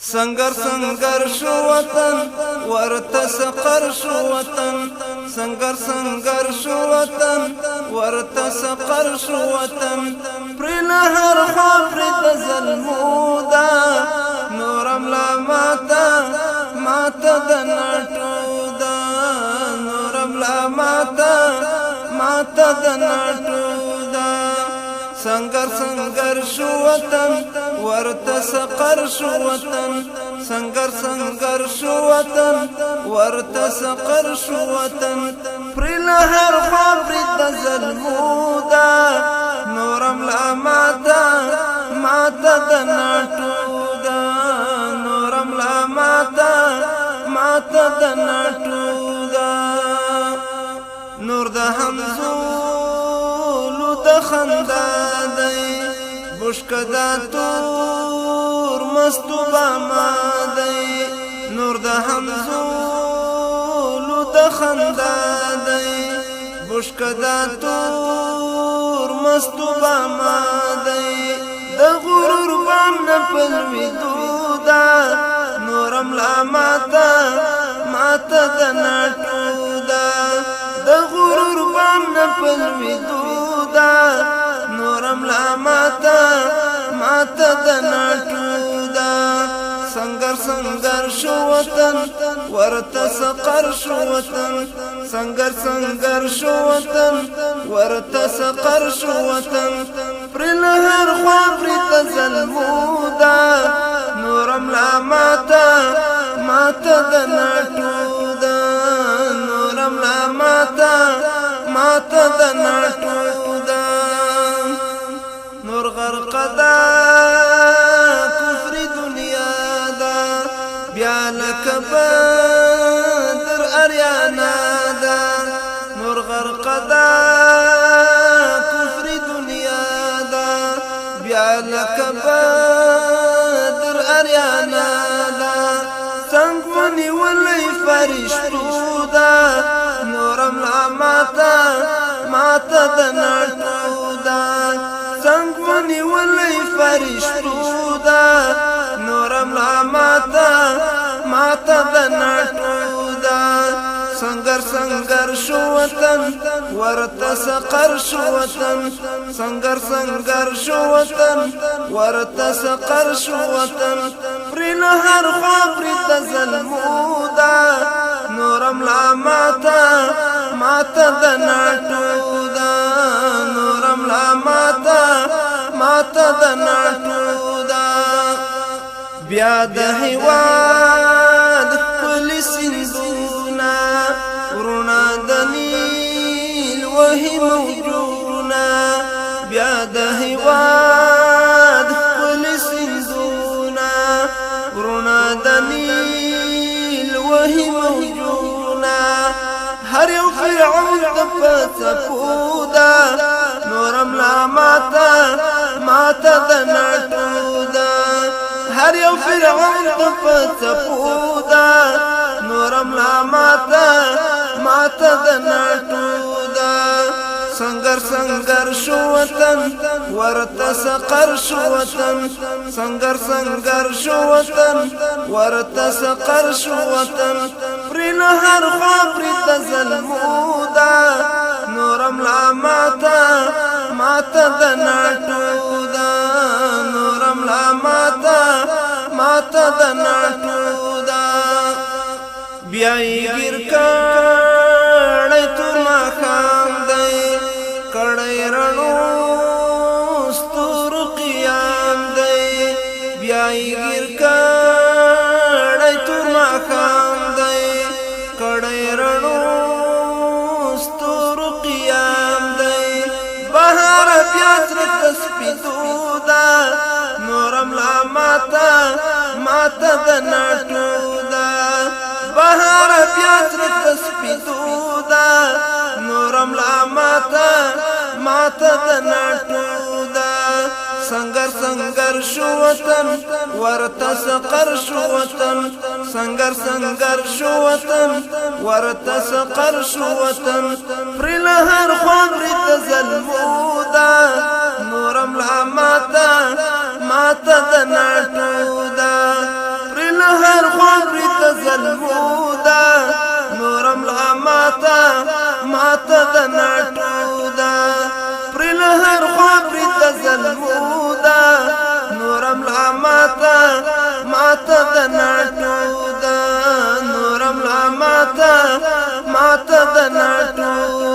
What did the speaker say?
سنگر سنگر شو وطن ورته سقر شو وطن سنگر سنگر شو وطن ورته سقر شو وطن پر لهر خاطر د ظلمودا نورم لا ماتا ماتا د نټودا نورم لا ماتا ماتا د نټودا سنگر سنگر شو وطن ورته سقر شو وطن سنگر سنگر شو وطن ورته سقر شو وطن پر لهر خاطر د ظلمودا نورم لا ماتا ماتا د نټودا نورم لا ماتا ماتا د نټودا نور د همزولو د خندا دی بشکدا تور مستوبا ما دی نور د همزولو د خندا دی بشکدا تور مستوبا ما دی د غرور بام نه پلوي دودا نورم لا ماتا ماتا د نټودا د غرور بام نه پلوي دودا نورم لا ماتا ماتا د نټودا سنگر سنگر شو وطن ورته سقر شو وطن سنگر سنگر شو وطن ورته سقر شو وطن پر لهر خاطر د ظلمودا نورم لا ماتا ماتا د نټودا نورم لا ماتا ماتا د نټودا نور غرقدا کفر دنیا دا بیا لکه بدر اریانا دا نور غرقدا کفر دنیا دا بیا لکه بدر اریانا دا څنګه منی ولې فرشتو دا نورم لا ماتا ماتا د نټودا څنګه منی ولې فرشتو دا نورم لا ماتا ماتا د نټودا سنگر سنگر شو وطن ورته سقر شو وطن سنگر سنگر شو وطن ورته سقر شو وطن پر لهر خاطر د ظلمودا نورم لا ماتا ماتا د نټودا نورم لا ماتا ماتا د نټودا بیا د هیواد خپل سندونا ورنا د نیل وهي موجونا بیا د هیواد خپل سندونا ورنا د نیل وهي موجونا هر یو فرعون د پڅپودا نورم لا ماتا ماتا د نټودا هر یو فرعون د پڅپودا نورم لا ماتا ماتا د نټودا سنگر سنگر شو وطن ورته سقر شو وطن سنگر سنگر شو وطن ورته سقر شو وطن پر لهر خاطر د ظلمودا نورم لا ماتا ماتا د نټودا نورم لا ماتا ماتا د نټودا بیا یې ګر کړی تور ماښام دی کړی رڼو ستورو قیام دی بیا یې ګر کړی تور ماښام دی کړی رڼو ستورو قیام دی بهار بیا زړه ته سپېدودا نورم لا ماتا ماتا د نټودا بهار بیا زړه ته سپېدودا نورم لا ماتا ماتا د نټودا سنگر سنگر شو وطن ورته سقر شو وطن سنگر سنگر شو وطن ورته سقر شو وطن پر لهر خاطر د ظلمودا نورم لا ماتا ماتا د نټودا پر لا ماتا د ناټو